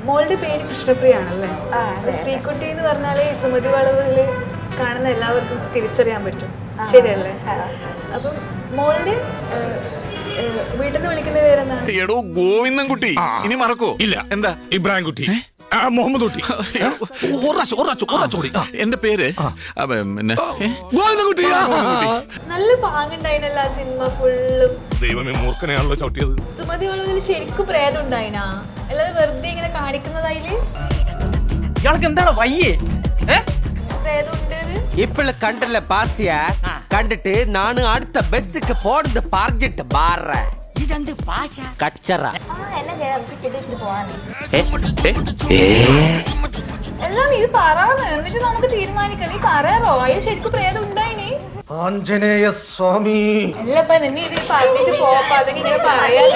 മോളുടെ പേര് കൃഷ്ണപ്രിയ ആണല്ലേ? ശ്രീകുട്ടി എന്ന് പറഞ്ഞാല് സുമതി വളവില് കാണുന്ന എല്ലാവർക്കും തിരിച്ചറിയാൻ പറ്റും, ശരിയല്ലേ? അപ്പം മോളുടെ വീട്ടിൽ നിന്ന് വിളിക്കുന്ന പേരെന്താണ്? എടോ ഗോവിന്ദൻകുട്ടി. ഇനി മറക്കോ? ഇല്ല. എന്താ? ഇബ്രാഹിം കുട്ടി, മുഹമ്മദ് കുട്ടി. എന്റെ പേര് ഗോവിന്ദൻകുട്ടി. നല്ല പാങ്ങുണ്ടായിനല്ല ആ സിനിമ ഫുള്ളും. ദൈവമേ, മൂർഖനെയാണല്ലോ ചവിട്ടിയത്. സുമതി വളവിൽ ശരിക്കും പ്രേതം ഉണ്ടായിനാ, അല്ലാതെ വെറുതെ ഇങ്ങനെ കാണിക്കുന്നതായില് ഇയാൾക്ക് എന്താണ് വയ്യേ? പ്രേതം ഉണ്ട്. இப்பல கண்டல பாசியா கண்டுட்டு நானு அடுத்த பஸ்ஸுக்கு போறது பார்த்துட்டு பாறேன். ഇതെന്ത് ഭാഷ? கச்சரா എന്നാ ചെയ്യാ, നമുക്ക് ഫുഡ് വെച്ചിട്ട് പോവാണ്. എല്ലാം ഇത് പറയാന്ന്, എന്നിട്ട് നമുക്ക് തീരുമാനിക്കാം. നീ പറയാറോ അയ്യോ ശരിക്കും പ്രേതം ഉണ്ടായിനി? ആഞ്ജനേയ സ്വാമി. അല്ലപ്പ നീ ഇത് പറഞ്ഞിട്ട് പോവാ, അല്ലെങ്കിൽ ഇങ്ങനെ പറയാൻ